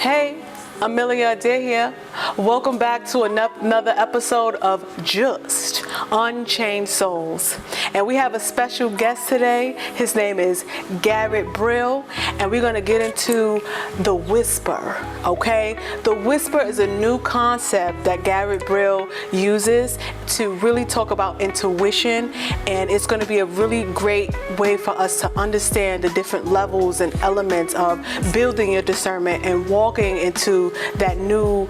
Hey, Amelia here. Welcome back to another episode of Just Unchained Souls. And we have a special guest today. His name is Garrett Brill, and we're going to get into the whisper, okay? The whisper is a new concept that Garrett Brill uses to really talk about intuition, and it's going to be a really great way for us to understand the different levels and elements of building your discernment and walking into that new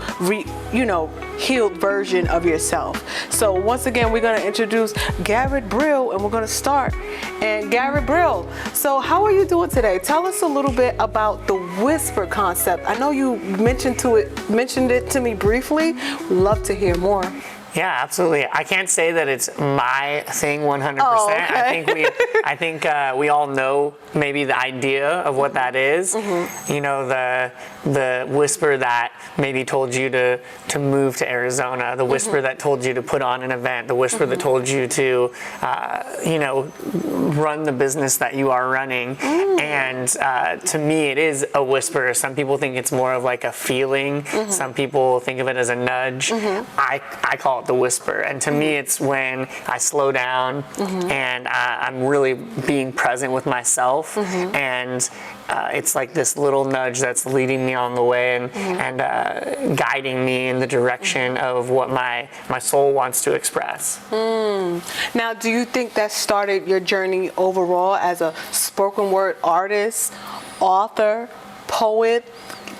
healed version of yourself. So once again, we're going to introduce Garrett Brill, and we're going to start. And Garrett Brill, so how are you doing today? Tell us a little bit about the whisper concept. I know you mentioned it to me briefly. Love to hear more. Yeah, absolutely. I can't say that it's my thing 100%. Oh, okay. I think we all know maybe the idea of what that is. Mm-hmm. You know, the whisper that maybe told you to move to Arizona, the whisper that told you to put on an event, the whisper that told you to run the business that you are running. And to me, it is a whisper. Some people think it's more of like a feeling. Some people think of it as a nudge. I call it the whisper, and to me it's when I slow down and I'm really being present with myself, and it's like this little nudge that's leading me on the way and guiding me in the direction of what my soul wants to express. Now, do you think that started your journey overall as a spoken word artist, author, poet?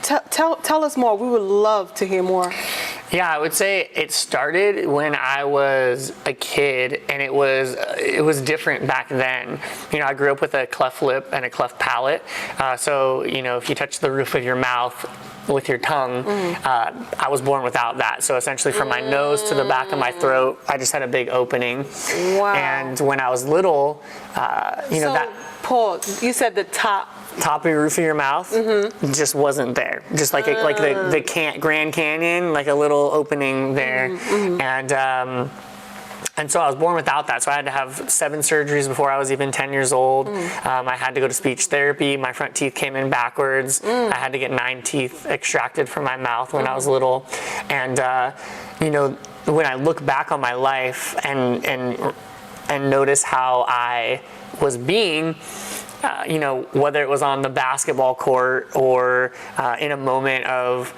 Tell us more. We would love to hear more. Yeah, I would say it started when I was a kid, and it was different back then. You know, I grew up with a cleft lip and a cleft palate. So, if you touch the roof of your mouth with your tongue, I was born without that. So essentially from my nose to the back of my throat, I just had a big opening. Wow. And when I was little, Paul, you said the top of your roof of your mouth just wasn't there. Just like the Grand Canyon, like a little opening there. And so I was born without that. So I had to have 7 surgeries before I was even 10 years old. I had to go to speech therapy. My front teeth came in backwards. I had to get 9 teeth extracted from my mouth when I was little. And, when I look back on my life and notice how I was being, whether it was on the basketball court or in a moment of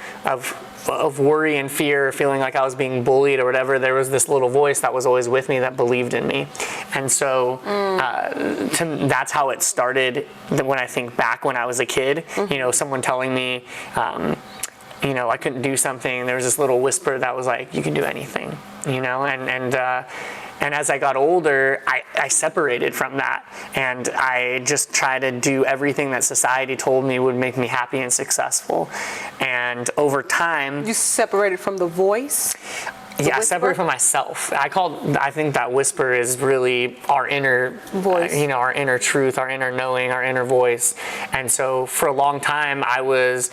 worry and fear, feeling like I was being bullied or whatever, there was this little voice that was always with me that believed in me. And so that's how it started when I think back when I was a kid. Someone telling me, I couldn't do something. There was this little whisper that was like, you can do anything, and as I got older, I separated from that, and I just tried to do everything that society told me would make me happy and successful. And over time... You separated from the voice? Yeah, separated from myself. I think that whisper is really our inner voice, our inner truth, our inner knowing, our inner voice. And so for a long time, I was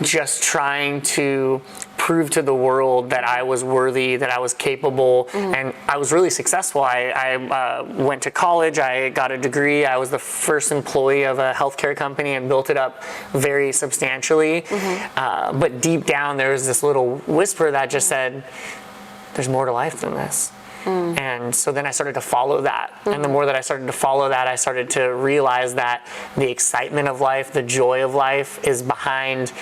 just trying to prove to the world that I was worthy, that I was capable, and I was really successful. I went to college, I got a degree, I was the first employee of a healthcare company and built it up very substantially. But deep down there was this little whisper that just said, there's more to life than this. And so then I started to follow that. And the more that I started to follow that, I started to realize that the excitement of life, the joy of life is behind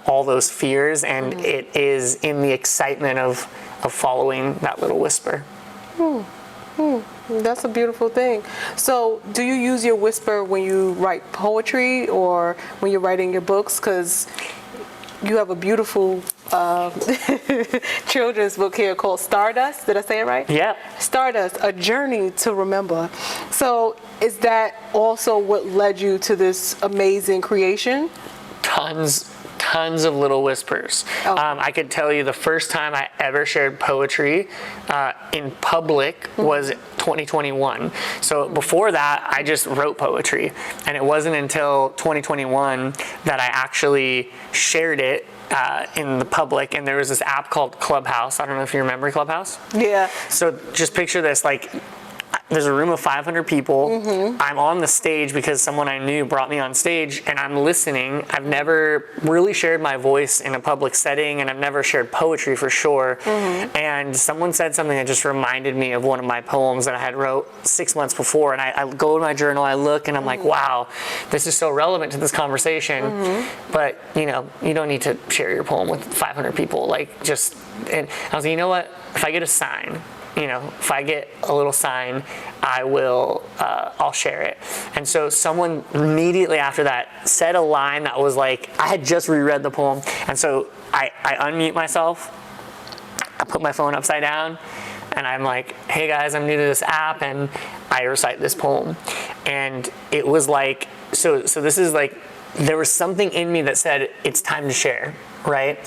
all those fears. And it is in the excitement of following that little whisper. That's a beautiful thing. So do you use your whisper when you write poetry or when you're writing your books? Because you have a beautiful children's book here called Stardust. Did I say it right? Yeah. Stardust, A Journey to Remember. So is that also what led you to this amazing creation? Tons of little whispers. Oh. I could tell you the first time I ever shared poetry in public was 2021. So before that, I just wrote poetry. And it wasn't until 2021 that I actually shared it in the public. And there was this app called Clubhouse. I don't know if you remember Clubhouse. Yeah. So just picture this, like, there's a room of 500 people. I'm on the stage because someone I knew brought me on stage, and I'm listening. I've never really shared my voice in a public setting, and I've never shared poetry for sure. And someone said something that just reminded me of one of my poems that I had wrote 6 months before, and I go to my journal, I look, and I'm like, wow, this is so relevant to this conversation. But you know, you don't need to share your poem with 500 people. Like, just, and I was like, you know what? If I get a sign, you know, if I get a little sign, I will, I'll share it. And so someone immediately after that said a line that was like, I had just reread the poem. And so I unmute myself, I put my phone upside down, and I'm like, hey guys, I'm new to this app, and I recite this poem. And it was like, so this is like, there was something in me that said, it's time to share, right?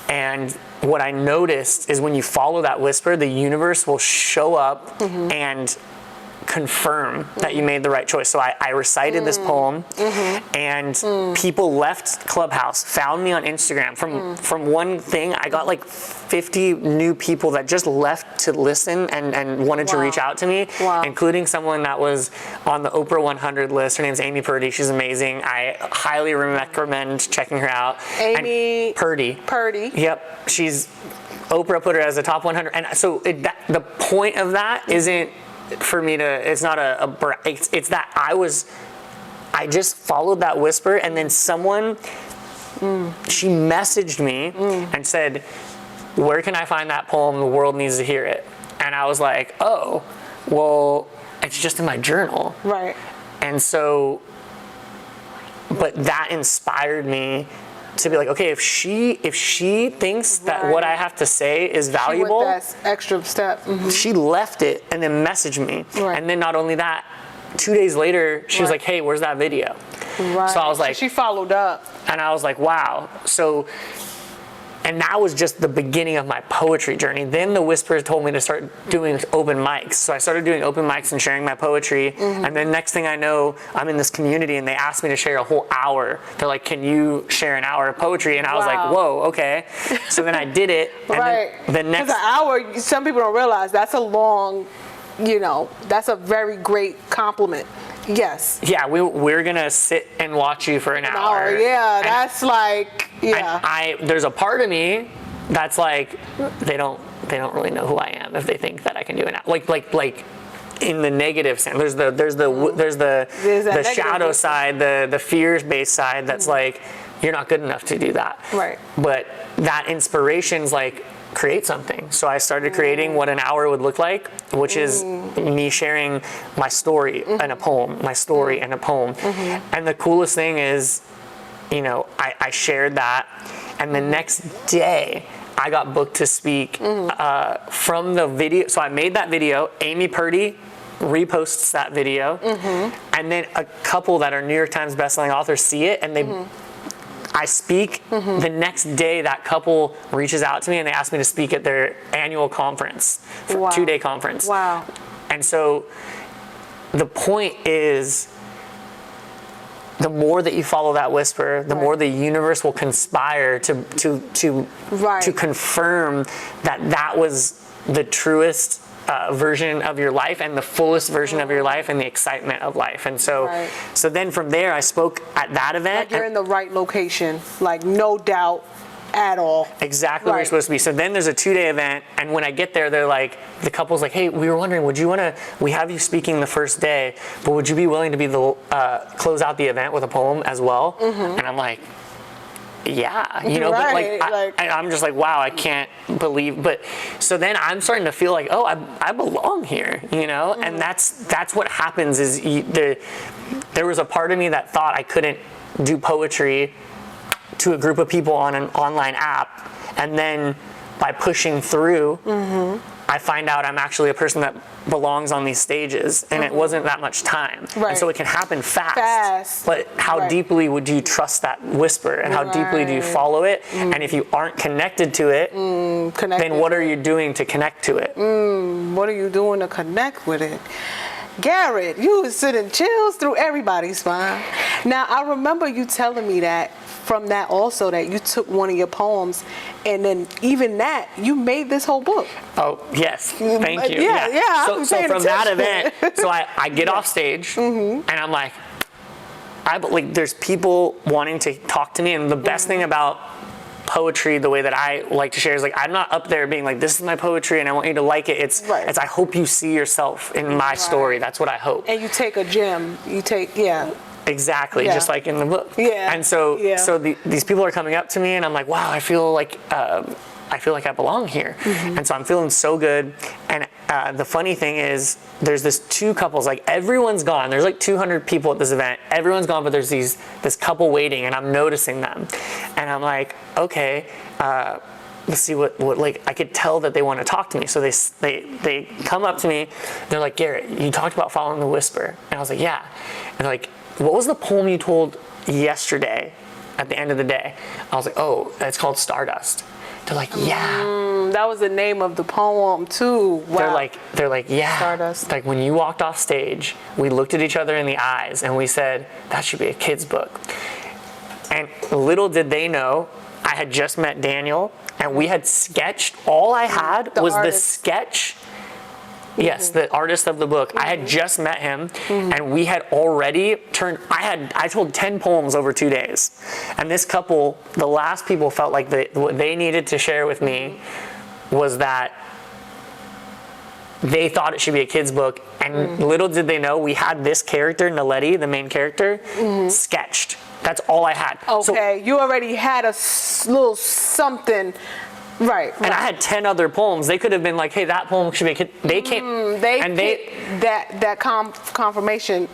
And what I noticed is when you follow that whisper, the universe will show up and confirm that you made the right choice. So I recited this poem, and people left Clubhouse, found me on Instagram. From one thing, I got like 50 new people that just left to listen and wanted to reach out to me, including someone that was on the Oprah 100 list. Her name's Amy Purdy. She's amazing. I highly recommend checking her out. Amy Purdy. Yep. She's, Oprah put her as a top 100. And so the point of that isn't for me to, it's not it's that I just followed that whisper, and then someone, she messaged me and said, where can I find that poem? The world needs to hear it. And I was like, oh, well, it's just in my journal. Right. And so, but that inspired me to be like, okay, if she thinks that what I have to say is valuable, she went that extra step. She left it and then messaged me. Right. And then not only that, 2 days later, she was like, hey, where's that video? Right. So I was like, she followed up. And I was like, wow. So, and that was just the beginning of my poetry journey. Then the Whisper told me to start doing open mics. So I started doing open mics and sharing my poetry. And then next thing I know, I'm in this community, and they asked me to share a whole hour. They're like, can you share an hour of poetry? And I was like, whoa, okay. So then I did it. And then the next, because an hour, some people don't realize that's a long, you know, that's a very great compliment. Yes. Yeah, we're gonna sit and watch you for an hour. Yeah, and that's like, there's a part of me that's like, they don't really know who I am if they think that I can do it now. Like in the negative sense. There's the shadow side, the fear-based side that's like, you're not good enough to do that. Right. But that inspiration's like, create something. So I started creating what an hour would look like, which is me sharing my story and a poem, my story and a poem. And the coolest thing is, you know, I shared that, and the next day I got booked to speak from the video. So I made that video. Amy Purdy reposts that video, and then a couple that are New York Times bestselling authors see it, and they I speak. The next day, that couple reaches out to me and they ask me to speak at their annual conference, 2-day conference. Wow. And so the point is, the more that you follow that whisper, the more the universe will conspire to confirm that was the truest version of your life and the fullest version of your life and the excitement of life. And so so then from there, I spoke at that event. Like you're in the right location, like no doubt at all. Exactly where you're supposed to be. So then there's a 2-day event, and when I get there, they're like, the couple's like, hey, we were wondering, we have you speaking the first day, but would you be willing to be the close out the event with a poem as well? And I'm like, yeah, you know, but I'm just like, wow, I can't believe. But so then I'm starting to feel like, oh, I belong here, you know, and that's what happens. Is there was a part of me that thought I couldn't do poetry to a group of people on an online app, and then by pushing through, I find out I'm actually a person that belongs on these stages, and it wasn't that much time. And so it can happen fast. But how deeply would you trust that whisper, and how deeply do you follow it? And if you aren't connected to it, then what are you doing to connect to it? What are you doing to connect with it? Garrett, you was sitting chills through everybody's spine. Now, I remember you telling me that from that also that you took one of your poems, and then even that you made this whole book. Oh yes, thank you. Yeah. So from that event, so I get off stage and I'm like, there's people wanting to talk to me, and the best thing about poetry, the way that I like to share, is like I'm not up there being like, this is my poetry and I want you to like it. It's I hope you see yourself in my story. That's what I hope. And you take a gem. Exactly, just like in the book. Yeah. And so these people are coming up to me, and I'm like, wow, I feel like I belong here. And so I'm feeling so good. And the funny thing is, there's this two couples, like everyone's gone. There's like 200 people at this event. Everyone's gone, but there's this couple waiting, and I'm noticing them. And I'm like, okay, let's see what like I could tell that they want to talk to me. So they come up to me. They're like, Garrett, you talked about following the whisper. And I was like, yeah. And they're like, what was the poem you told yesterday at the end of the day? I was like, oh, it's called Stardust. They're like, yeah. That was the name of the poem too. Wow. They're like, yeah. Stardust. Like when you walked off stage, we looked at each other in the eyes and we said, that should be a kid's book. And little did they know, I had just met Daniel, and we had sketched. All I had was the sketch. Yes, the artist of the book. I had just met him, and we had already I told 10 poems over 2 days. And this couple, the last people, felt like what they needed to share with me was that they thought it should be a kid's book. And little did they know, we had this character, Naledi, the main character, sketched. That's all I had. Okay, so, you already had a little something. Right. And I had 10 other poems. They could have been like, hey, that poem should be a kid. They came. That confirmation.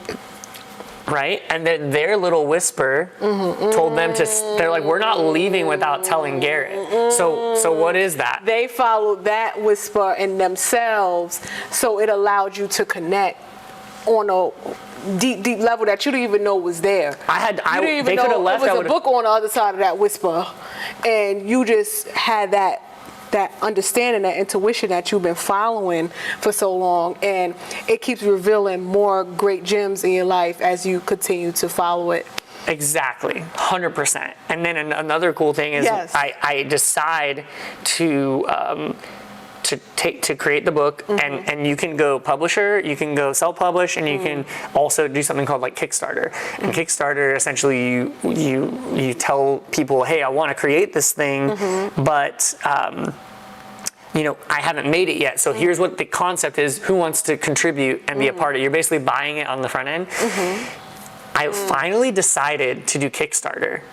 Right. And then their little whisper told them they're like, we're not leaving without telling Garrett. So what is that? They followed that whisper in themselves. So it allowed you to connect on a deep level that you didn't even know was there. You didn't even know it was a book on the other side of that whisper, and you just had that understanding, that intuition that you've been following for so long, and it keeps revealing more great gems in your life as you continue to follow it. Exactly, 100%. And then another cool thing is I decide to create the book, and you can go publisher, you can go self-publish, and you can also do something called like Kickstarter. And Kickstarter, essentially, you tell people, hey, I want to create this thing, but I haven't made it yet. So here's what the concept is. Who wants to contribute and be a part of it? You're basically buying it on the front end. I finally decided to do Kickstarter.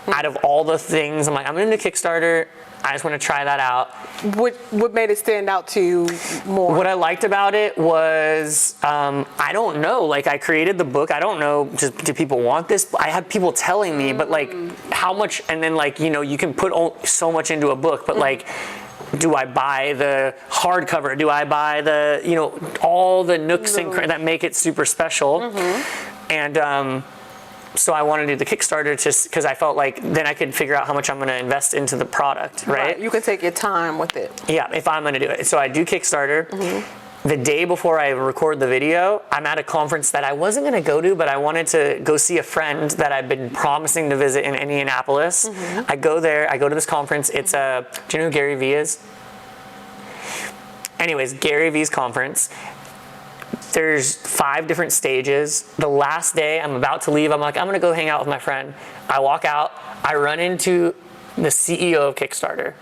Out of all the things, I'm like, I'm going to do Kickstarter. I just want to try that out. What made it stand out to you more? What I liked about it was, I don't know, like I created the book. I don't know, do people want this? I had people telling me, but like how much, and then like, you can put so much into a book, but like, do I buy the hardcover? Do I buy the, all the nooks and that make it super special? And, so I wanted to do the Kickstarter because I felt like then I could figure out how much I'm going to invest into the product, right? You can take your time with it. Yeah, if I'm going to do it. So I do Kickstarter. The day before I record the video, I'm at a conference that I wasn't going to go to, but I wanted to go see a friend that I've been promising to visit in Indianapolis. I go there. I go to this conference. It's do you know who Gary Vee is? Anyways, Gary Vee's conference. There's 5 different stages. The last day, I'm about to leave. I'm like, I'm going to go hang out with my friend. I walk out. I run into the CEO of Kickstarter.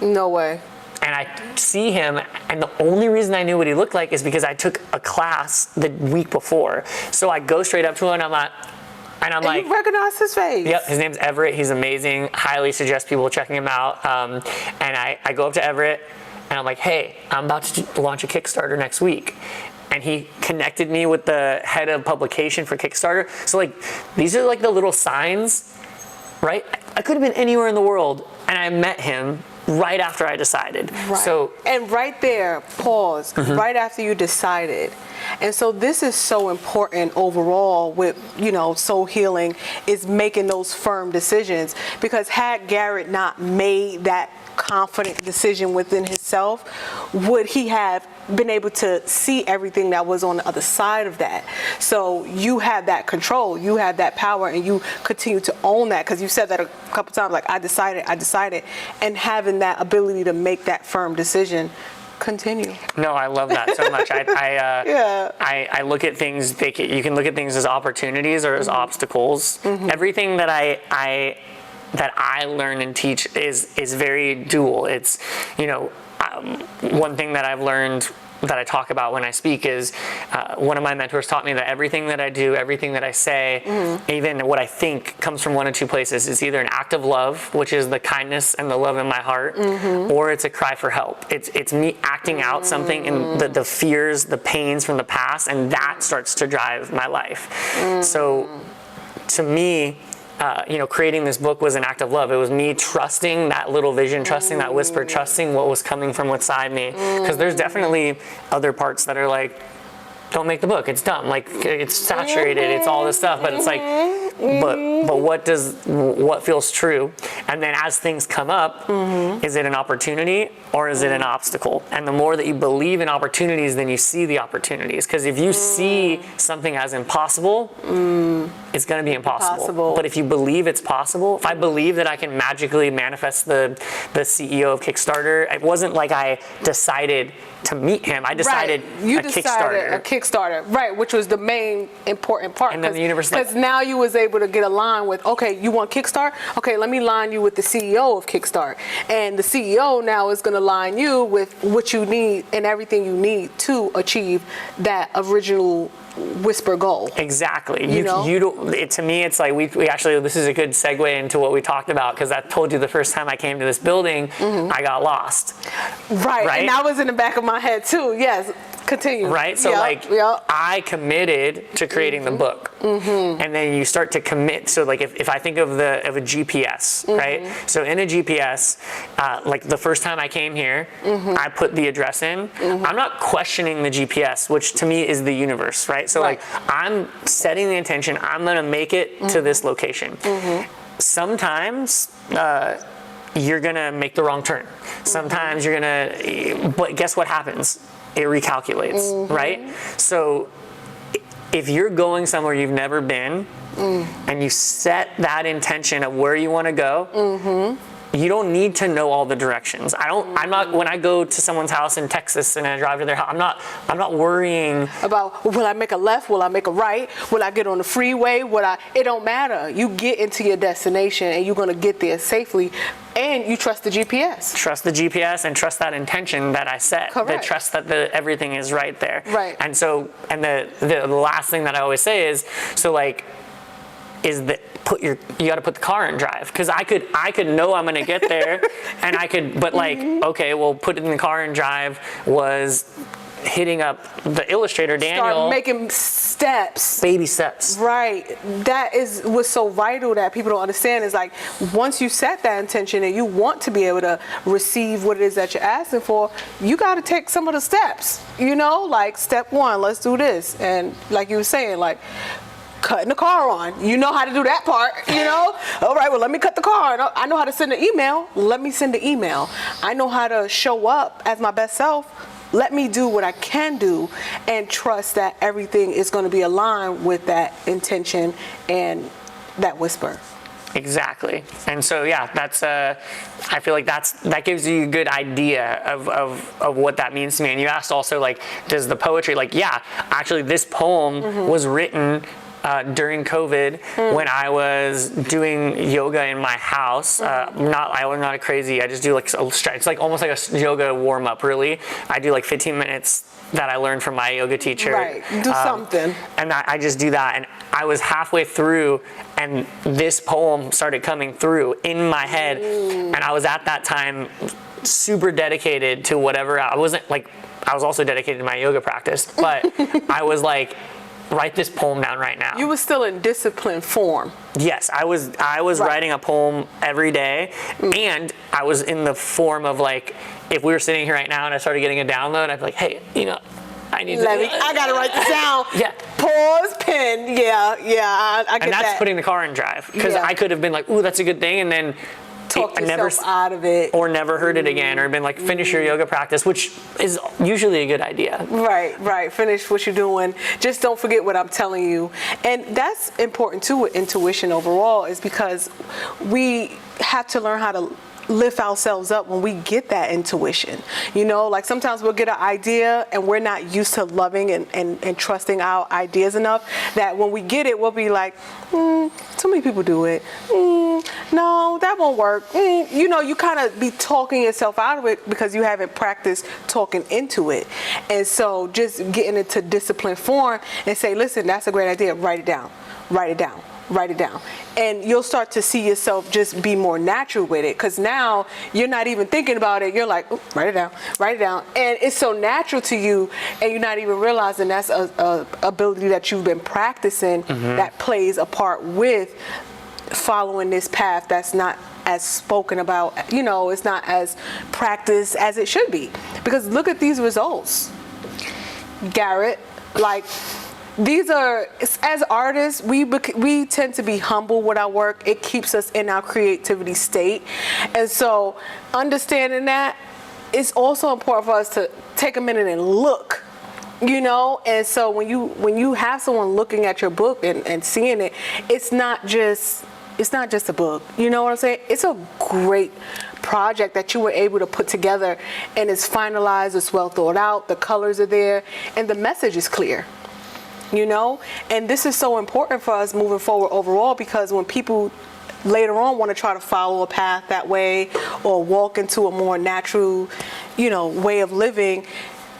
No way. And I see him, and the only reason I knew what he looked like is because I took a class the week before. So I go straight up to him, and I'm like, you recognize his face? Yep, his name's Everett. He's amazing. Highly suggest people checking him out. And I go up to Everett, and I'm like, hey, I'm about to launch a Kickstarter next week. And he connected me with the head of publication for Kickstarter. So like, these are like the little signs, right? I could have been anywhere in the world, and I met him right after I decided. Right. And right there, pause, right after you decided, And so this is so important overall with, soul healing, is making those firm decisions. Because had Garrett not made that confident decision within himself, would he have been able to see everything that was on the other side of that? So you have that control, you have that power, and you continue to own that, because you said that a couple times, like, I decided, and having that ability to make that firm decision. Continue. No, I love that so much. Yeah. I look at things, you can look at things as opportunities or as obstacles. Everything that I learn and teach is very dual. It's, one thing that I've learned that I talk about when I speak is one of my mentors taught me that everything that I do, everything that I say, even what I think, comes from one of two places. It's either an act of love, which is the kindness and the love in my heart, or it's a cry for help. It's me acting out something in the fears, the pains from the past, and that starts to drive my life. So to me, creating this book was an act of love. It was me trusting that little vision, trusting that whisper, trusting what was coming from inside me. Because there's definitely other parts that are like, don't make the book, it's dumb, like, it's saturated, it's all this stuff, but it's like, but what feels true? And then as things come up, is it an opportunity or is it an obstacle? And the more that you believe in opportunities, then you see the opportunities. Because if you see something as impossible, it's going to be impossible. But if you believe it's possible, if I believe that I can magically manifest the CEO of Kickstarter, it wasn't like I decided to meet him. I decided a Kickstarter, right, which was the main important part. And then the universe, because now you was able to get aligned with, okay, you want Kickstarter? Okay, let me line you with the CEO of Kickstarter. And the CEO now is going to line you with what you need and everything you need to achieve that original whisper goal. Exactly. To me, it's like we actually, this is a good segue into what we talked about, because I told you the first time I came to this building, I got lost. Right. And that was in the back of my head too. Yes. Continue. Right? So I committed to creating the book. And then you start to commit. So like if I think of a GPS, right? So in a GPS, like the first time I came here, I put the address in. I'm not questioning the GPS, which to me is the universe, right? So like I'm setting the intention, I'm going to make it to this location. Sometimes you're going to make the wrong turn. Sometimes you're going to, but guess what happens? It recalculates, right? So if you're going somewhere you've never been, and you set that intention of where you want to go, you don't need to know all the directions. I'm not, when I go to someone's house in Texas and I drive to their house, I'm not worrying about, will I make a left? Will I make a right? Will I get on the freeway? It don't matter. You get into your destination and you're going to get there safely. And you trust the GPS. Trust the GPS and trust that intention that I set. Correct. Trust that everything is right there. Right. And so, and the last thing that I always say is, you got to put the car in drive, because I could know I'm going to get there, and I could, but like, okay, well, put it in the car in drive was hitting up the illustrator Daniel. Start making steps. Baby steps. Right. That is what's so vital that people don't understand, is like, once you set that intention and you want to be able to receive what it is that you're asking for, you got to take some of the steps, like step one, let's do this. And like you were saying, like, cutting the car on. You know how to do that part, All right, well, let me cut the car. I know how to send an email. Let me send the email. I know how to show up as my best self. Let me do what I can do and trust that everything is going to be aligned with that intention and that whisper. Exactly. And so, that's, I feel like that gives you a good idea of what that means to me. And you asked also, like, does the poetry, actually this poem was written during COVID when I was doing yoga in my house. I'm not a crazy, I just do like a stretch. It's like almost like a yoga warm up, really. I do like 15 minutes that I learned from my yoga teacher. Right, do something. And I just do that. And I was halfway through and this poem started coming through in my head. And I was at that time super dedicated to whatever. I was also dedicated to my yoga practice, but I was like, write this poem down right now. You were still in discipline form. Yes, I was writing a poem every day, and I was in the form of like, if we were sitting here right now and I started getting a download, I'd be like, hey, I need I gotta write this down. Yeah. Pause, pen. Yeah, I get that. And that's putting the car in drive. Because Yeah. I could have been like, ooh, that's a good thing. And then Talk I yourself out of it. Or never heard it again. Or been like, finish your yoga practice, which is usually a good idea. Right. Finish what you're doing. Just don't forget what I'm telling you. And that's important too with intuition overall, is because we have to learn how to lift ourselves up when we get that intuition. You know, like sometimes we'll get an idea and we're not used to loving and trusting our ideas enough that when we get it, we'll be like, too many people do it. No, that won't work. You know, you kind of be talking yourself out of it because you haven't practiced talking into it. And so just getting into disciplined form and say, listen, that's a great idea. Write it down. And you'll start to see yourself just be more natural with it, because now you're not even thinking about it. You're like, write it down. And it's so natural to you, and you're not even realizing that's a ability that you've been practicing that plays a part with following this path that's not as spoken about, you know, it's not as practiced as it should be. Because look at these results, Garrett, like, these are, as artists, we tend to be humble with our work. It keeps us in our creativity state. And so understanding that, it's also important for us to take a minute and look, you know. And so when you have someone looking at your book and seeing it, it's not just a book, you know what I'm saying? It's a great project that you were able to put together, and it's finalized, it's well thought out, the colors are there, and the message is clear. You know, and this is so important for us moving forward overall, because when people later on want to try to follow a path that way or walk into a more natural, you know, way of living,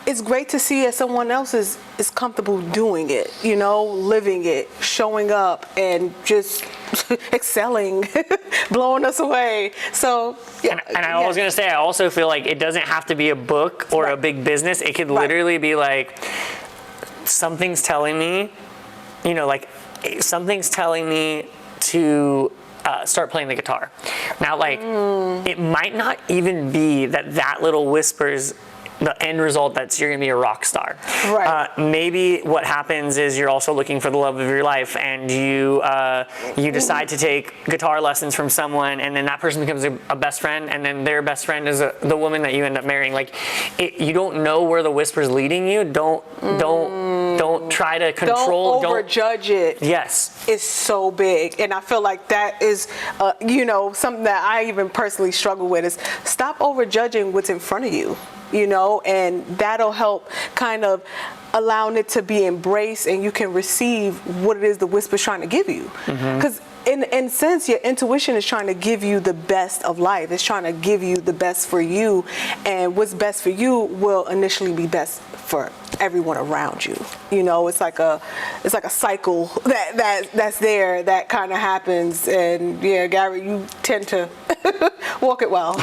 it's great to see that someone else is comfortable doing it, you know, living it, showing up, and just excelling, blowing us away. So, yeah. And I was going to say, I also feel like it doesn't have to be a book or a big business. It could literally be like, something's telling me, you know, like something's telling me to start playing the guitar. Now, like, it might not even be that little whispers the end result that's you're gonna be a rock star. Right. Maybe what happens is you're also looking for the love of your life, and you decide to take guitar lessons from someone, and then that person becomes a best friend, and then their best friend is the woman that you end up marrying. Like, you don't know where the whisper's leading you. Don't try to control. Don't overjudge it. Yes. It's so big, and I feel like that is, you know, something that I even personally struggle with, is stop overjudging what's in front of you. You know, and that'll help kind of allowing it to be embraced, and you can receive what it is the whisper's trying to give you. Because in a sense, your intuition is trying to give you the best of life. It's trying to give you the best for you, and what's best for you will initially be best for everyone around you. You know, it's like a cycle that's there, that kind of happens. And yeah, Garrett, you tend to walk it well.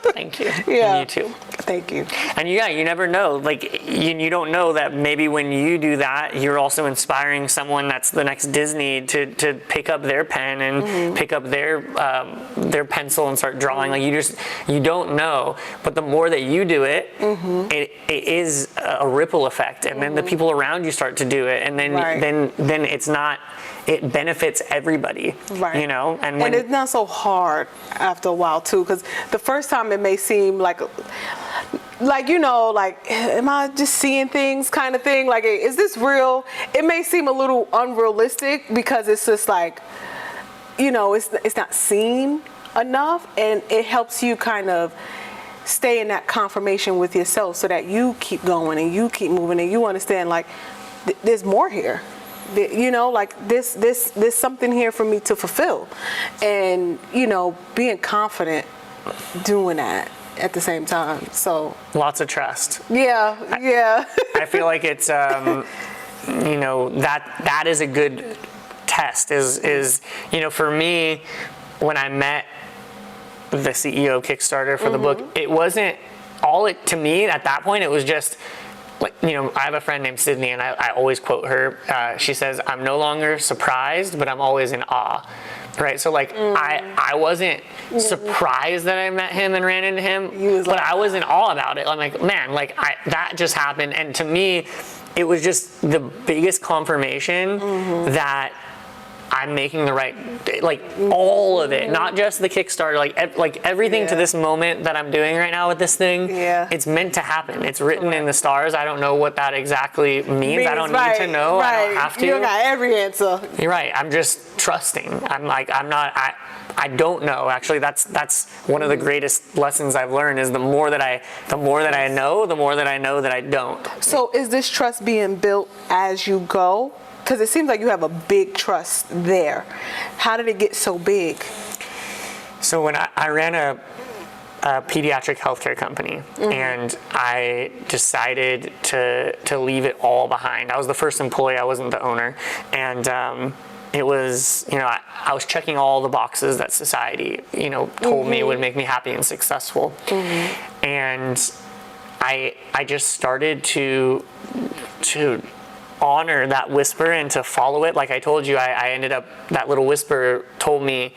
Thank you. Yeah. And you too. Thank you. And yeah, you never know. Like, you don't know that maybe when you do that, you're also inspiring someone that's the next Disney to pick up their pen and pick up their pencil and start drawing. Like, you don't know. But the more that you do it, it is a ripple effect, and then the people around you start to do it, and then then it's not. It benefits everybody, you know? And it's not so hard after a while, too, because the first time it may seem like, you know, like, am I just seeing things kind of thing? Like, is this real? It may seem a little unrealistic because it's just like, you know, it's not seen enough, and it helps you kind of stay in that confirmation with yourself so that you keep going and you keep moving and you understand, like, there's more here. You know, like there's something here for me to fulfill, and you know, being confident doing that at the same time. So lots of trust. Yeah. I feel like it's you know, that is a good test. Is you know, for me, when I met the CEO of Kickstarter for the book, it wasn't all it to me at that point. It was just, like, you know, I have a friend named Sydney, and I always quote her. She says, "I'm no longer surprised, but I'm always in awe." right? So like I wasn't surprised that I met him and ran into him, but I was in awe about it. I'm like, man, like that just happened. And to me, it was just the biggest confirmation that I'm making the right, like all of it, not just the Kickstarter, like everything to this moment that I'm doing right now with this thing. It's meant to happen. It's written in the stars. I don't know what that exactly means. I don't need to know. I don't have to. You don't got every answer. You're right. I'm just trusting. I don't know. Actually, that's one of the greatest lessons I've learned is the more that I know, the more that I know that I don't. So is this trust being built as you go? Because it seems like you have a big trust there. How did it get so big? So when I ran a pediatric healthcare company, and I decided to leave it all behind. I was the first employee. I wasn't the owner, and it was, I was checking all the boxes that society, told me would make me happy and successful, and I just started to honor that whisper and to follow it. Like I told you, I ended up, that little whisper told me,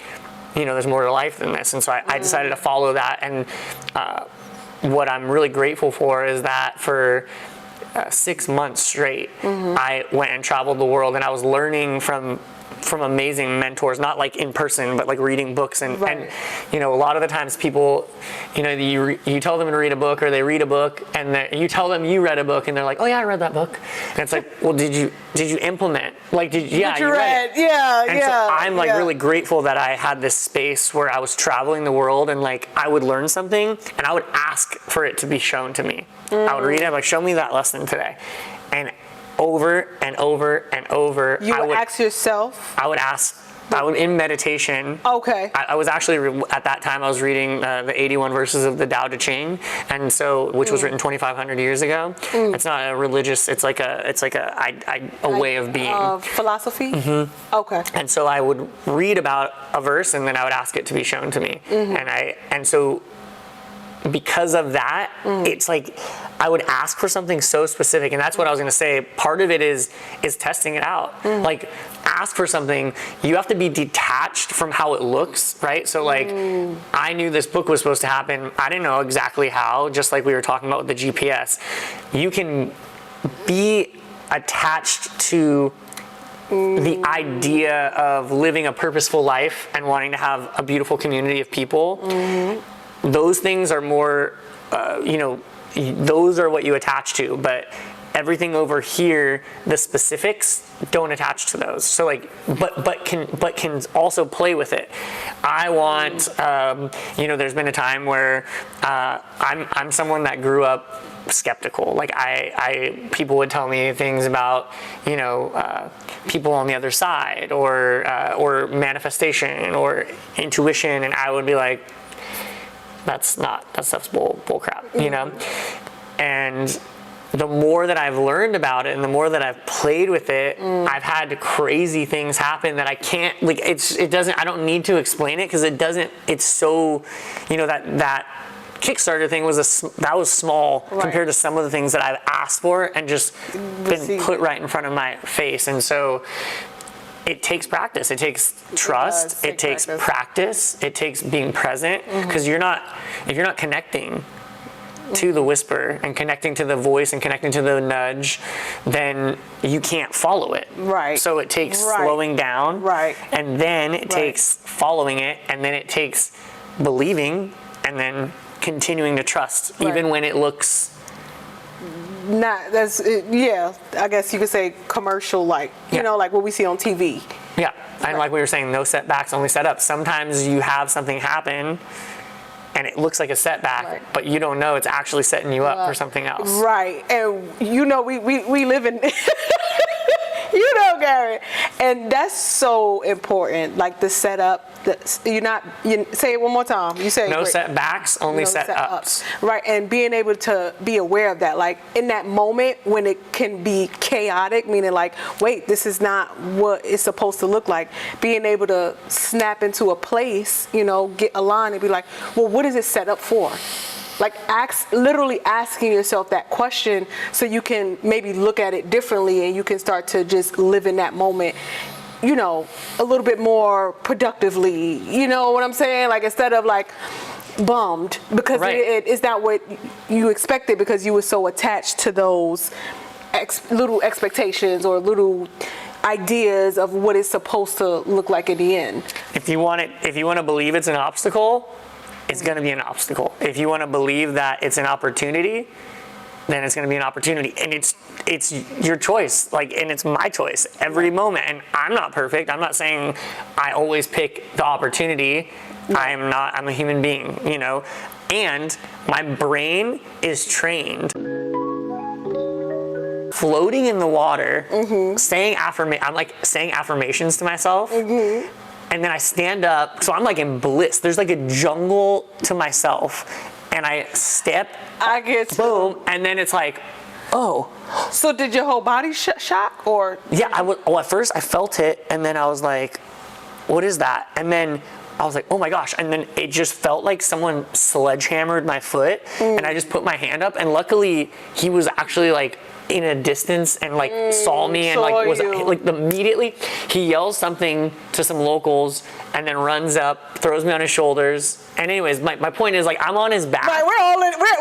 there's more to life than this. And so I decided to follow that. And what I'm really grateful for is that for 6 months straight, I went and traveled the world, and I was learning from amazing mentors, not like in person, but like reading books. And a lot of the times people, you tell them to read a book, or they read a book, and you tell them you read a book, and they're like, oh yeah, I read that book. And it's like, well, did you implement? Like, you read it. So I'm like really grateful that I had this space where I was traveling the world, and like I would learn something, and I would ask for it to be shown to me. I would read it, I'm like, show me that lesson today. And over and over and over. You would ask yourself? I would in meditation. Okay. I was actually, at that time, I was reading the 81 verses of the Tao Te Ching, and so, which was written 2,500 years ago. It's not a religious, it's like a way of being. Philosophy? Okay. And so I would read about a verse, and then I would ask it to be shown to me. And so because of that, it's like I would ask for something so specific, and that's what I was going to say. Part of it is testing it out. Like, ask for something. You have to be detached from how it looks, right? So like, I knew this book was supposed to happen. I didn't know exactly how. Just like we were talking about with the GPS, you can be attached to the idea of living a purposeful life and wanting to have a beautiful community of people. Those things are more, those are what you attach to, but everything over here, the specifics don't attach to those. So like, but can also play with it. I want, there's been a time where I'm someone that grew up skeptical. Like people would tell me things about, people on the other side, or manifestation or intuition, and I would be like, that stuff's bull crap, And the more that I've learned about it, and the more that I've played with it, I've had crazy things happen that I can't, like, I don't need to explain it, because it's so, that Kickstarter thing was small compared to some of the things that I've asked for and just been put right in front of my face. And so it takes practice. It takes trust. It takes practice. It takes being present, because if you're not connecting to the whisper and connecting to the voice and connecting to the nudge, then you can't follow it. Right. So it takes slowing down. Right. And then it takes following it, and then it takes believing, and then continuing to trust, even when it looks. I guess you could say commercial, like, like what we see on TV. Yeah, and like we were saying, no setbacks, only setups. Sometimes you have something happen and it looks like a setback, but you don't know it's actually setting you up for something else. Right, and we live in, Garrett, and that's so important, like the setup. You say it one more time. You say no setbacks, only setups. Right, and being able to be aware of that, like in that moment when it can be chaotic, meaning like, wait, this is not what it's supposed to look like. Being able to snap into a place, get aligned and be like, well, what is it set up for? Like literally asking yourself that question, so you can maybe look at it differently, and you can start to just live in that moment you know, a little bit more productively, you know what I'm saying? Like instead of like bummed because Right. it's not what you expected because you were so attached to those little expectations or little ideas of what it's supposed to look like in the end. If you want to believe it's an obstacle, it's going to be an obstacle. If you want to believe that it's an opportunity, then it's going to be an opportunity. And it's your choice, like, and it's my choice every moment. And I'm not perfect. I'm not saying I always pick the opportunity. I'm a human being, you know, and my brain is trained. Floating in the water, saying I'm like saying affirmations to myself. And then I stand up, so I'm like in bliss. There's like a jungle to myself, and I step, I get you. boom, and then it's like, oh. So did your whole body shock or? Yeah, well, at first I felt it, and then I was like, what is that? And then I was like, oh my gosh, and then it just felt like someone sledgehammered my foot, and I just put my hand up, and luckily he was actually like in a distance and like saw me and like was like immediately he yells something to some locals and then runs up, throws me on his shoulders. And anyways, my point is like I'm on his back. Right,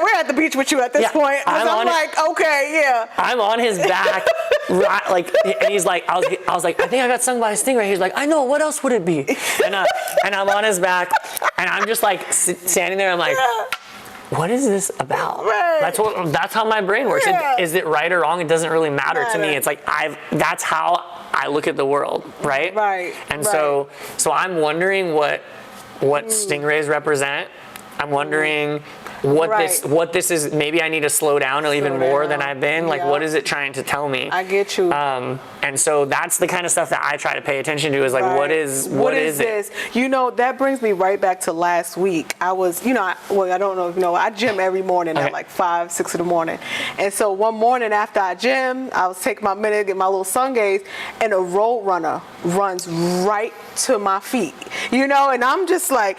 we're at the beach with you at this point. I'm like, okay, yeah. I'm on his back, right, like, and he's like, I was like, I think I got stung by a stingray. He's like, I know. What else would it be? And I'm on his back, and I'm just like standing there. I'm like. What is this about? Right. That's how my brain works. Yeah. Is it right or wrong? It doesn't really matter to me. It's like that's how I look at the world, right? Right. And so I'm wondering what stingrays represent. I'm wondering what this is. Maybe I need to slow down even more than I've been. Like, what is it trying to tell me? I get you. And so that's the kind of stuff that I try to pay attention to is like, what is this? it? You know, that brings me right back to last week. I was, you know, I don't know if you know, I gym every morning at like 5, 6 in the morning. And so one morning after I gym, I was taking my minute, get my little sun gaze, and a road runner runs right to my feet, you know, and I'm just like,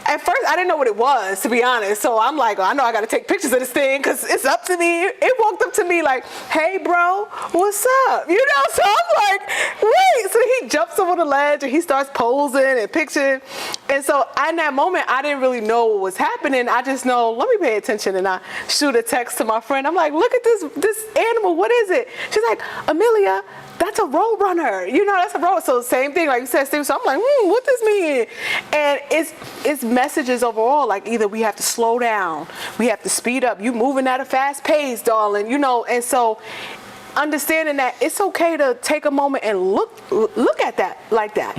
at first I didn't know what it was, to be honest. So I'm like, I know I got to take pictures of this thing because it's up to me. It walked up to me like, hey, bro, what's up? You know, so I'm like, wait. So he jumps over the ledge and he starts posing and picturing. And so in that moment, I didn't really know what was happening. I just know, let me pay attention. And I shoot a text to my friend. I'm like, look at this animal. What is it? She's like, Amelia, that's a road runner. You know, that's a road. So same thing, like you said, Steve. So I'm like, what does mean? And it's messages overall. Like either we have to slow down, we have to speed up. You moving at a fast pace, darling. You know, and so understanding that it's okay to take a moment and look at that like that.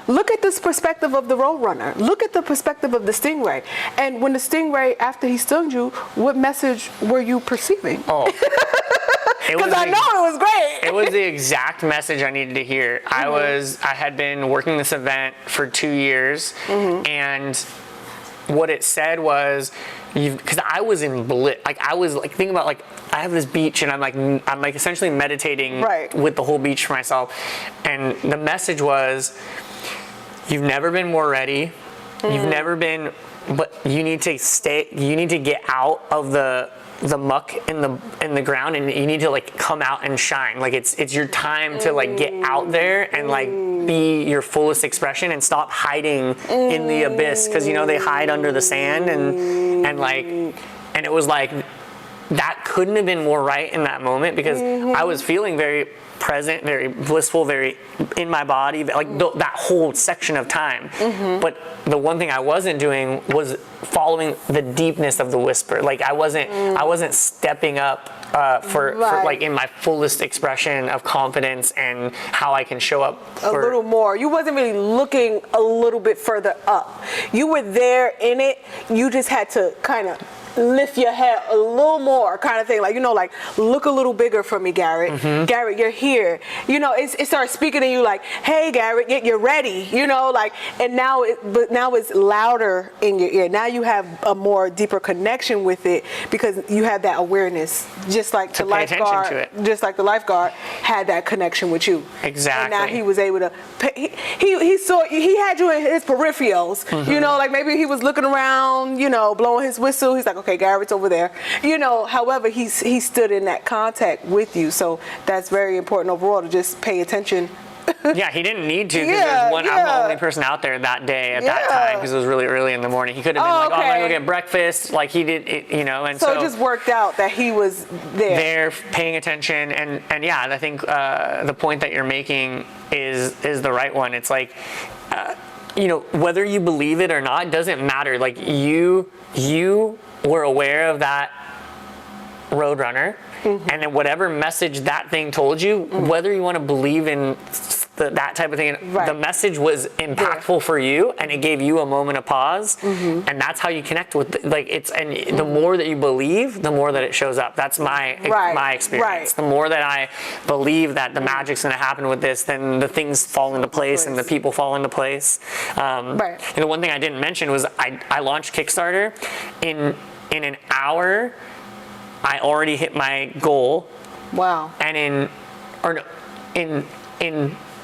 Look at this perspective of the road runner. Look at the perspective of the stingray. And when the stingray, after he stung you, what message were you perceiving? Oh. Because I know it was great. It was the exact message I needed to hear. I had been working this event for 2 years, and what it said was, because I was in bliss, like I was like thinking about like I have this beach and I'm like essentially meditating with the whole beach for myself, and the message was, you've never been more ready, you've never been, but you need to get out of the muck in the ground, and you need to like come out and shine. Like it's your time to like get out there and like be your fullest expression and stop hiding in the abyss, because you know they hide under the sand and it was like that couldn't have been more right in that moment, because I was feeling very present, very blissful, very in my body, like that whole section of time. But the one thing I wasn't doing was following the deepness of the whisper. Like I wasn't stepping up for like in my fullest expression of confidence and how I can show up a little more. You wasn't really looking a little bit further up. You were there in it. You just had to kind of lift your head a little more, kind of thing, like, you know, like look a little bigger for me, Garrett. Garrett, you're here. You know, it starts speaking to you like, hey, Garrett, you're ready. You know, like, and now it's louder in your ear. Now you have a more deeper connection with it because you have that awareness, just like the lifeguard. Just like the lifeguard had that connection with you. Exactly. And now he was able to. He saw. He had you in his peripherals. You know, like maybe he was looking around. You know, blowing his whistle. He's like, okay, Garrett's over there. You know, however, he stood in that contact with you. So that's very important overall to just pay attention Yeah, he didn't need to because Yeah, I'm the only person out there that day at that time because it was really early in the morning. He could have been like, I'm gonna go get breakfast. Like he did, and so it just worked out that he was there paying attention. And yeah, I think the point that you're making is the right one. It's like, whether you believe it or not, doesn't matter. Like you were aware of that Roadrunner, and then whatever message that thing told you, whether you want to believe in that type of thing, the message was impactful for you, and it gave you a moment of pause, and that's how you connect with the more that you believe, the more that it shows up. That's my experience. The more that I believe that the magic's going to happen with this, then the things fall into place and the people fall into place. And the one thing I didn't mention was I launched Kickstarter in an hour. I already hit my goal. Wow. And in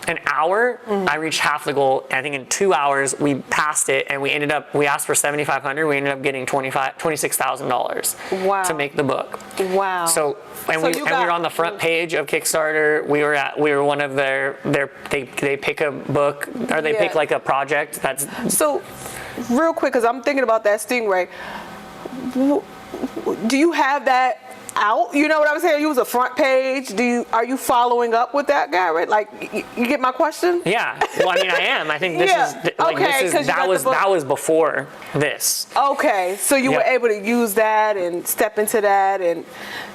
an hour, I reached half the goal. I think in 2 hours, we passed it, and we asked for $7,500. We ended up getting $26,000 to make the book. Wow. So we were on the front page of Kickstarter. We were one of they pick a book, or they pick like a project that's. So real quick, because I'm thinking about that Stingray. Do you have that out? You know what I'm saying? You was a front page. Are you following up with that, Garrett? Like, you get my question? Yeah. Well, I mean, I am. I think this that was before this. Okay. So you were able to use that and step into that and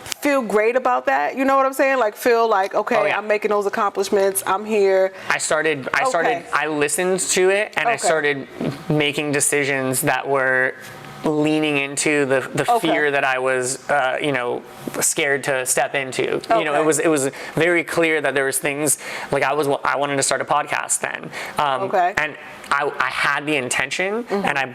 feel great about that. You know what I'm saying? Like feel like, I'm making those accomplishments. I'm here. I listened to it, and I started making decisions that were leaning into the fear that I was, scared to step into. It was very clear that there was things like I wanted to start a podcast then. And I had the intention, and I'm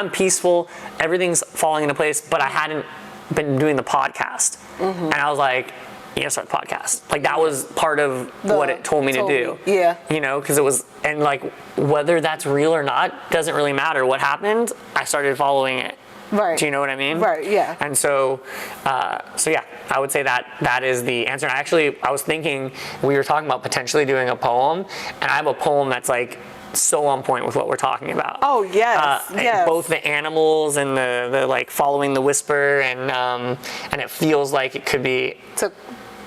peaceful. Everything's falling into place, but I hadn't been doing the podcast, and I was like, you gotta start the podcast. Like that was part of what it told me to do. Yeah. Because it was, and like whether that's real or not doesn't really matter. What happened, I started following it. Right. Do you know what I mean? Right. Yeah. And so yeah, I would say that is the answer. And I was thinking, we were talking about potentially doing a poem, and I have a poem that's like so on point with what we're talking about. Oh yes, yes. Both the animals and the like following the whisper, and it feels like it could be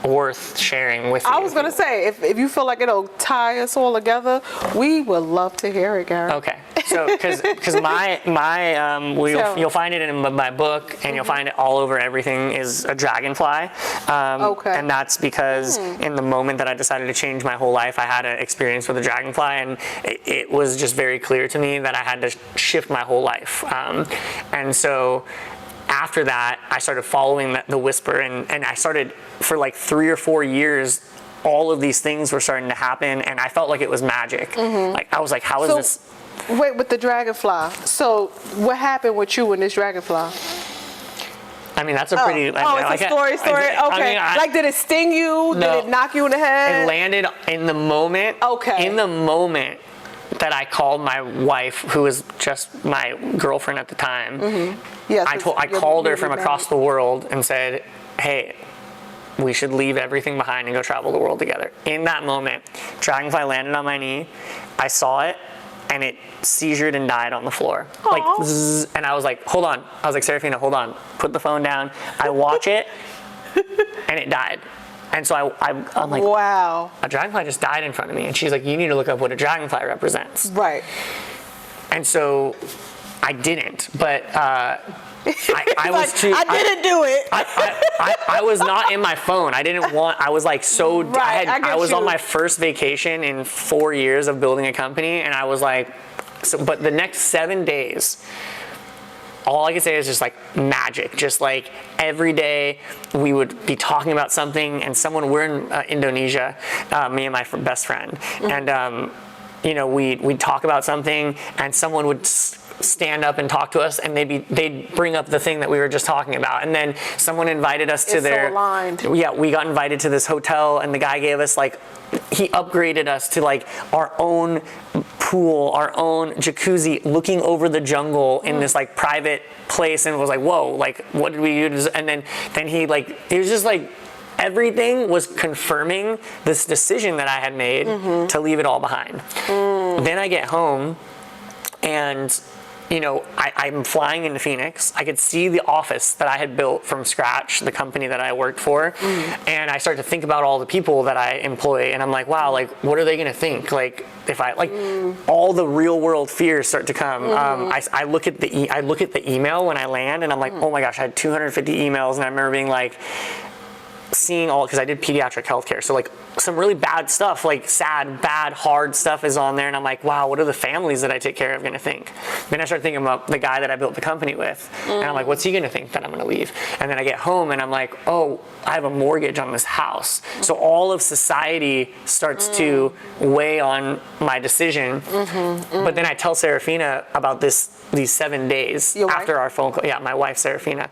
worth sharing with you. I was gonna say, if you feel like it'll tie us all together, we would love to hear it, Garrett. Okay. So, because you'll find it in my book, and you'll find it all over everything is a dragonfly. And that's because in the moment that I decided to change my whole life, I had an experience with a dragonfly, and it was just very clear to me that I had to shift my whole life. And so after that, I started following the whisper, and I started for like 3 or 4 years. All of these things were starting to happen, and I felt like it was magic. Like I was like, how is this? Wait, with the dragonfly. So what happened with you and this dragonfly? I mean, that's a pretty. It's a story. Okay. Like, did it sting you? No. Did it knock you in the head? It landed in the moment. Okay. In the moment that I called my wife, who was just my girlfriend at the time. Yes. I called her from across the world and said, "Hey, we should leave everything behind and go travel the world together." In that moment, dragonfly landed on my knee. I saw it, and it seizured and died on the floor. Aww. Like, zzz, and I was like, hold on. I was like, Serafina, hold on. Put the phone down. I watch it, and it died. And so I'm like, wow. A dragonfly just died in front of me. And she's like, you need to look up what a dragonfly represents. Right. And so I didn't, but I didn't do it. I was not in my phone. I was like so, right, I was on my first vacation in 4 years of building a company, and I was like, but the next 7 days, all I could say is just like magic. Just like every day we would be talking about something, and we're in Indonesia, me and my best friend, and we'd talk about something, and someone would stand up and talk to us, and they'd bring up the thing that we were just talking about, and then someone invited us to their. So aligned. Yeah, we got invited to this hotel, and the guy gave us he upgraded us to like our own pool, our own jacuzzi, looking over the jungle in this like private place, and was like, whoa, like what did we do? And then he it was just like everything was confirming this decision that I had made to leave it all behind. Then I get home and, you know, I'm flying into Phoenix. I could see the office that I had built from scratch, the company that I worked for. And I start to think about all the people that I employ. And I'm like, wow, like, what are they going to think? Like, if I, like, all the real world fears start to come. I look at the email when I land and I'm like, oh my gosh, I had 250 emails. And I remember being like, seeing all, because I did pediatric healthcare, so like some really bad stuff, like sad, bad, hard stuff is on there, and I'm like, wow, what are the families that I take care of going to think? Then I start thinking about the guy that I built the company with, and I'm like, what's he going to think that I'm going to leave? And then I get home and I'm like, oh, I have a mortgage on this house. So all of society starts to weigh on my decision. But then I tell Serafina about these 7 days after our phone call. Yeah, my wife, Serafina.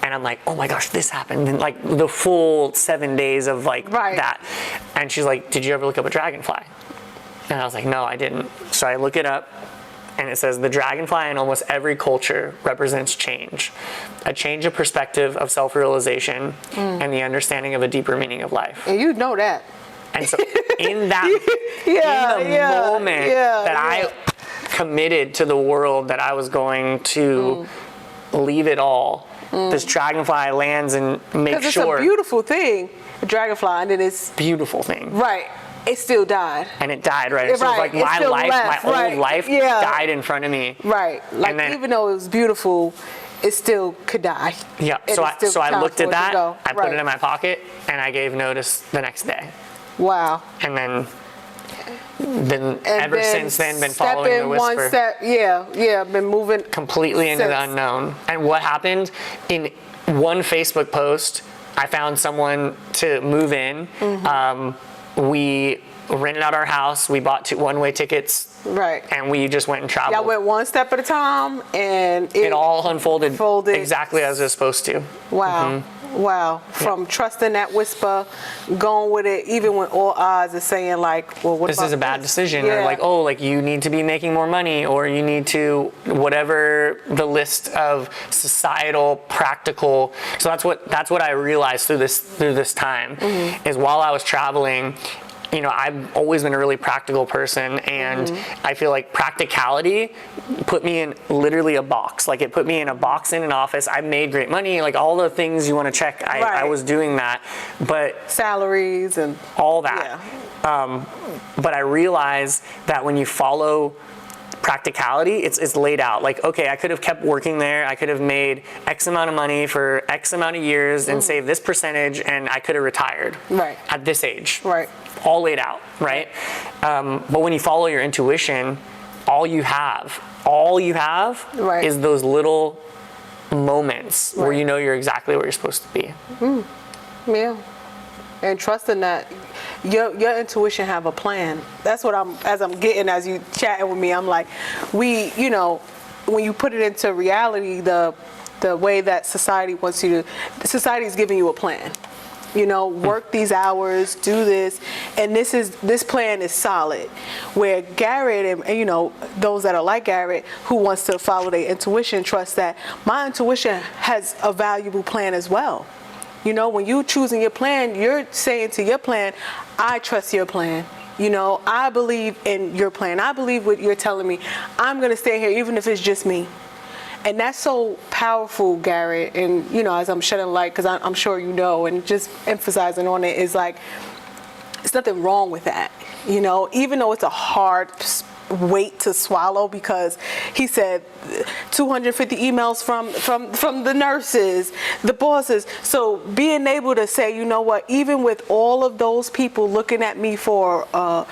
And I'm like, oh my gosh, this happened. And like the full 7 days of like that. And she's like, did you ever look up a dragonfly? And I was like, no, I didn't. So I look it up and it says the dragonfly in almost every culture represents change. A change of perspective, of self-realization, and the understanding of a deeper meaning of life. And you know that. And so in that, in the moment that I committed to the world that I was going to leave it all, this dragonfly lands and makes sure. It's a beautiful thing, a dragonfly, and then it's beautiful thing. Right. It still died. And it died, right? So it's like my life, my old life died in front of me. Right. Like then, even though it was beautiful, it still could die. Yeah. So I looked at that, I put it in my pocket, and I gave notice the next day. Wow. And then ever since then, been following the whisper. One step, been moving completely into the unknown. And what happened in one Facebook post, I found someone to move in. We rented out our house. We bought 2 one-way tickets. Right. And we just went and traveled. Y'all went one step at a time, and it all unfolded exactly as it was supposed to. Wow. Wow. From trusting that whisper, going with it, even when all odds are saying like, well, what this is a bad decision, or like, oh, like you need to be making more money, or you need to, whatever the list of societal, practical. So that's what I realized through this time is while I was traveling, you know, I've always been a really practical person, and I feel like practicality put me in literally a box. Like it put me in a box in an office. I made great money, like all the things you want to check. I was doing that, but salaries and all that. But I realized that when you follow practicality, it's laid out. Like, okay, I could have kept working there. I could have made X amount of money for X amount of years and saved this percentage, and I could have retired at this age. Right. All laid out, right? But when you follow your intuition, all you have is those little moments where you know you're exactly where you're supposed to be. Yeah. And trusting that your intuition have a plan. That's what I'm getting as you chatting with me. I'm like, you know, when you put it into reality, the way that society wants you to, society is giving you a plan. You know, work these hours, do this, and this plan is solid. Where Garrett and you know, those that are like Garrett who wants to follow their intuition, trust that my intuition has a valuable plan as well. You know, when you choosing your plan, you're saying to your plan, I trust your plan. You know, I believe in your plan. I believe what you're telling me. I'm going to stay here even if it's just me. And that's so powerful, Garrett. And, you know, as I'm shedding light, because I'm sure you know, and just emphasizing on it is like, there's nothing wrong with that. You know, even though it's a hard weight to swallow, because he said 250 emails from the nurses, the bosses. So being able to say, you know what, even with all of those people looking at me for a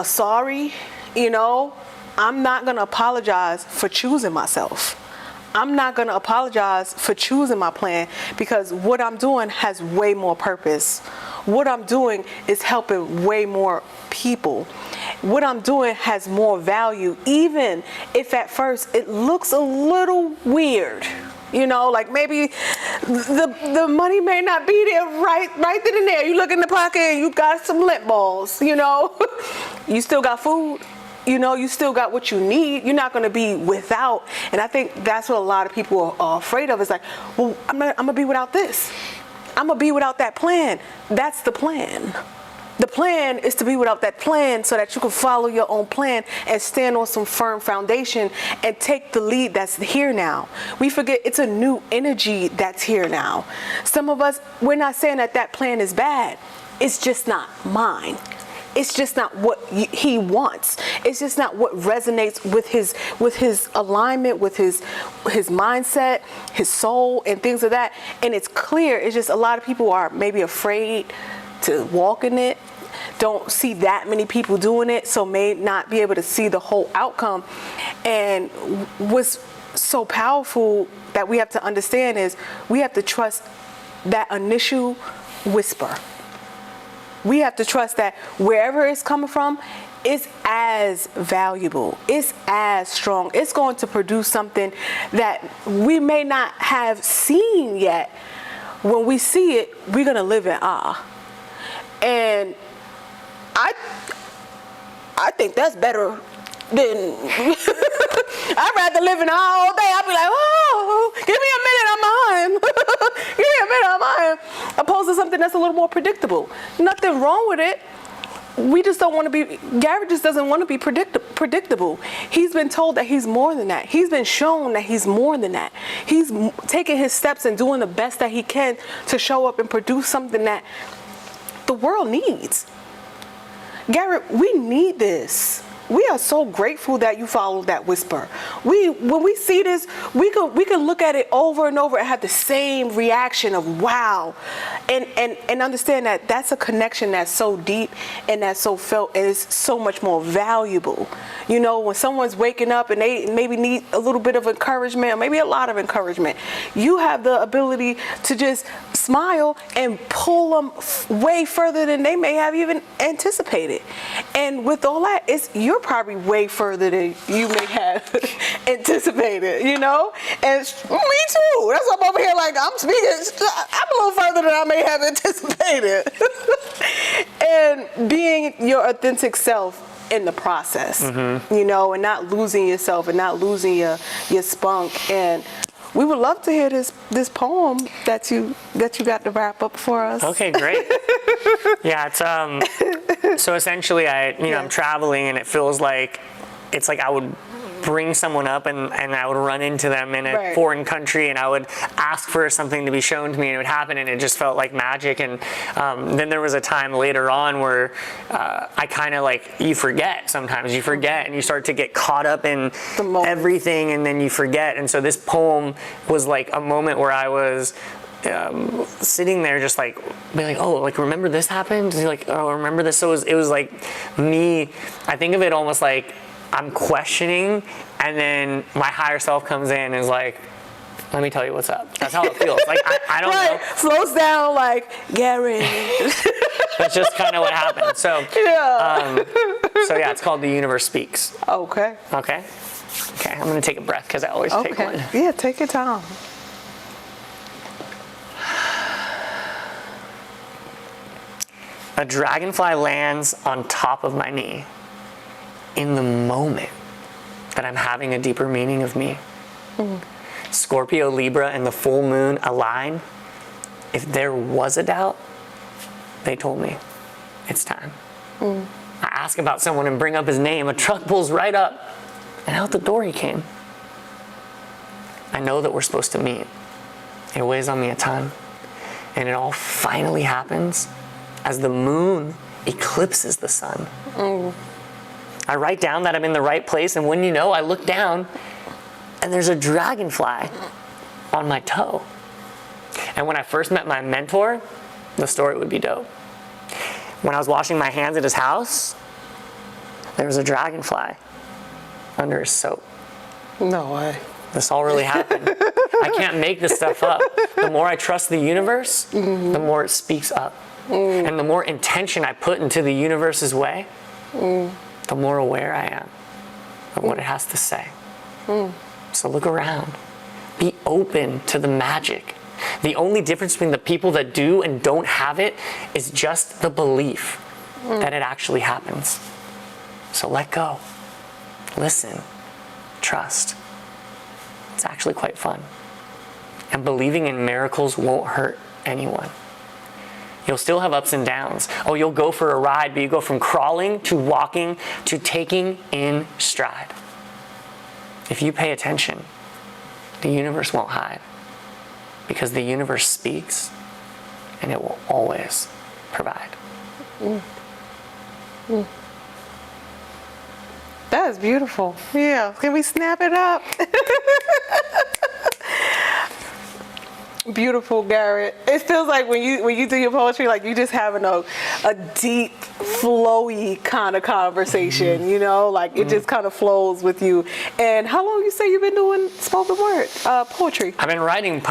sorry, you know, I'm not going to apologize for choosing myself. I'm not going to apologize for choosing my plan, because what I'm doing has way more purpose. What I'm doing is helping way more people. What I'm doing has more value, even if at first it looks a little weird. You know, like maybe the money may not be there right then and there. You look in the pocket and you got some lint balls, you know. You still got food. You know, you still got what you need. You're not going to be without. And I think that's what a lot of people are afraid of. Is like, well, I'm going to be without this. I'm going to be without that plan. That's the plan. The plan is to be without that plan so that you can follow your own plan and stand on some firm foundation and take the lead that's here now. We forget it's a new energy that's here now. Some of us, we're not saying that that plan is bad. It's just not mine. It's just not what he wants. It's just not what resonates with his alignment, with his mindset, his soul, and things of that. And it's clear. It's just a lot of people are maybe afraid to walk in it, don't see that many people doing it, so may not be able to see the whole outcome. And what's so powerful that we have to understand is we have to trust that initial whisper. We have to trust that wherever it's coming from, it's as valuable, it's as strong, it's going to produce something that we may not have seen yet. When we see it, we're going to live in awe. And I think that's better than I'd rather live in awe all day. I'd be like, oh, give me a minute, I'm mine. Give me a minute, I'm mine. Opposed to something that's a little more predictable. Nothing wrong with it. We just don't want to be, Garrett just doesn't want to be predictable. He's been told that he's more than that. He's been shown that he's more than that. He's taking his steps and doing the best that he can to show up and produce something that the world needs. Garrett, we need this. We are so grateful that you followed that whisper. When we see this, we can look at it over and over and have the same reaction of wow, and understand that that's a connection that's so deep and that's so felt and it's so much more valuable. You know, when someone's waking up and they maybe need a little bit of encouragement or maybe a lot of encouragement, you have the ability to just smile and pull them way further than they may have even anticipated. And with all that, you're probably way further than you may have anticipated, you know? And me too. That's why I'm over here like, I'm speaking, I'm a little further than I may have anticipated. And being your authentic self in the process, you know, and not losing yourself and not losing your spunk. And we would love to hear this poem that you got to wrap up for us. Okay, great. Yeah, it's so essentially I'm traveling and it feels like it's like I would bring someone up and I would run into them in a foreign country and I would ask for something to be shown to me and it would happen and it just felt like magic. And then there was a time later on where I kind of like, you forget sometimes, you forget and you start to get caught up in everything and then you forget. And so this poem was like a moment where I was sitting there just like being like, oh, like remember this happened? And like, oh, remember this? So it was like me, I think of it almost like I'm questioning and then my higher self comes in and is like, let me tell you what's up. That's how it feels. Like, I don't know. Flows down like, Garrett. That's just kind of what happened. So, yeah, it's called The Universe Speaks. Okay. Okay, I'm going to take a breath because I always take one. Yeah, take your time. A dragonfly lands on top of my knee in the moment that I'm having a deeper meaning of me. Scorpio, Libra, and the full moon align. If there was a doubt, they told me, it's time. I ask about someone and bring up his name. A truck pulls right up, and out the door he came. I know that we're supposed to meet. It weighs on me a ton. And it all finally happens as the moon eclipses the sun. I write down that I'm in the right place, and when you know, I look down, and there's a dragonfly on my toe. And when I first met my mentor, the story would be dope. When I was washing my hands at his house, there was a dragonfly under his soap. No way. This all really happened. I can't make this stuff up. The more I trust the universe, the more it speaks up. And the more intention I put into the universe's way, the more aware I am of what it has to say. So look around. Be open to the magic. The only difference between the people that do and don't have it is just the belief that it actually happens. So let go. Listen. Trust. It's actually quite fun. And believing in miracles won't hurt anyone. You'll still have ups and downs. Oh, you'll go for a ride, but you go from crawling to walking to taking in stride. If you pay attention, the universe won't hide, because the universe speaks and it will always provide. That is beautiful. Yeah. Can we snap it up? Beautiful, Garrett. It feels like when you do your poetry, like you just having a deep, flowy kind of conversation, you know, like it just kind of flows with you. And how long you say you've been doing spoken word poetry? I've been writing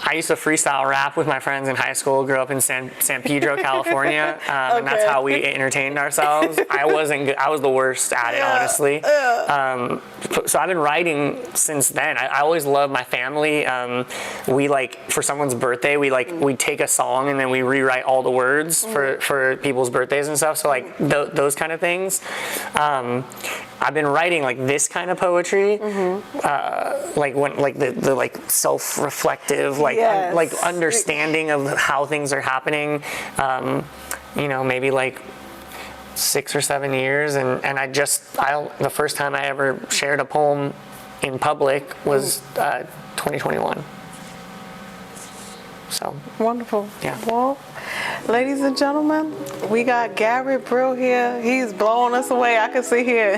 I used to freestyle rap with my friends in high school. Grew up in San Pedro, California, and that's how we entertained ourselves. I wasn't good. I was the worst at it, honestly. So I've been writing since then. I always loved my family. We for someone's birthday, we take a song and then we rewrite all the words for people's birthdays and stuff. So those kind of things. I've been writing this kind of poetry, the self-reflective, understanding of how things are happening. Maybe 6 or 7 years, and the first time I ever shared a poem in public was 2021. So wonderful. Yeah. Well, ladies and gentlemen, we got Garrett Brill here. He's blowing us away. I can sit here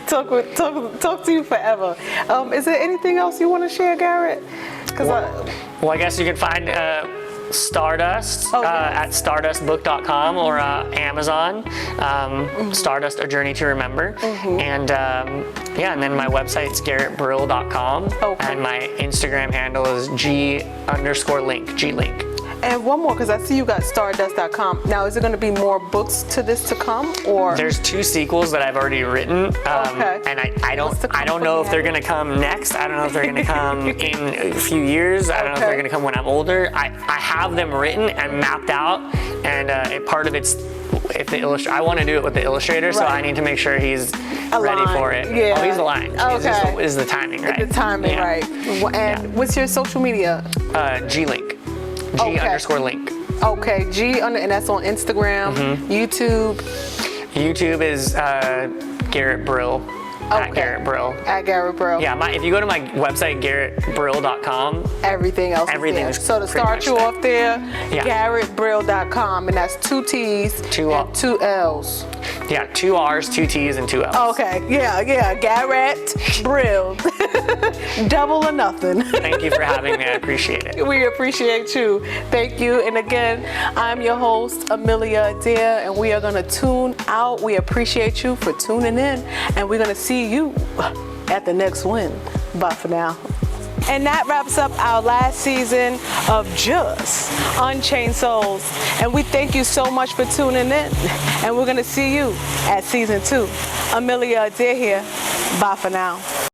talk to you forever. Is there anything else you want to share, Garrett? I guess you can find Stardust at stardustbook.com or Amazon. Stardust: A Journey to Remember. And and then my website's garrettbrill.com. And my Instagram handle is G_link. And one more, because I see you got stardust.com. Now, is there going to be more books to this to come, or? There's 2 sequels that I've already written, and I don't know if they're going to come next. I don't know if they're going to come in a few years. I don't know if they're going to come when I'm older. I have them written and mapped out, and part of it's I want to do it with the illustrator, so I need to make sure he's ready for it. Yeah. Oh, he's aligned. Okay. Is the timing right? The timing right. And what's your social media? G-Link. G_link. Okay, and that's on Instagram, YouTube. YouTube is Garrett Brill. At Garrett Brill. At Garrett Brill. Yeah, if you go to my website, garrettbrill.com, everything else is there. So to start you off there, garrettbrill.com, and that's 2 T's and 2 L's. Yeah, 2 R's, 2 T's, and 2 L's. Okay, yeah, Garrett Brill. Double or nothing. Thank you for having me. I appreciate it. We appreciate you. Thank you. And again, I'm your host, Amelia, and we are going to tune out. We appreciate you for tuning in, and we're going to see you at the next win. Bye for now. And that wraps up our last season of Just Unchained Souls. And we thank you so much for tuning in. And we're going to see you at season 2. Amelia here. Bye for now.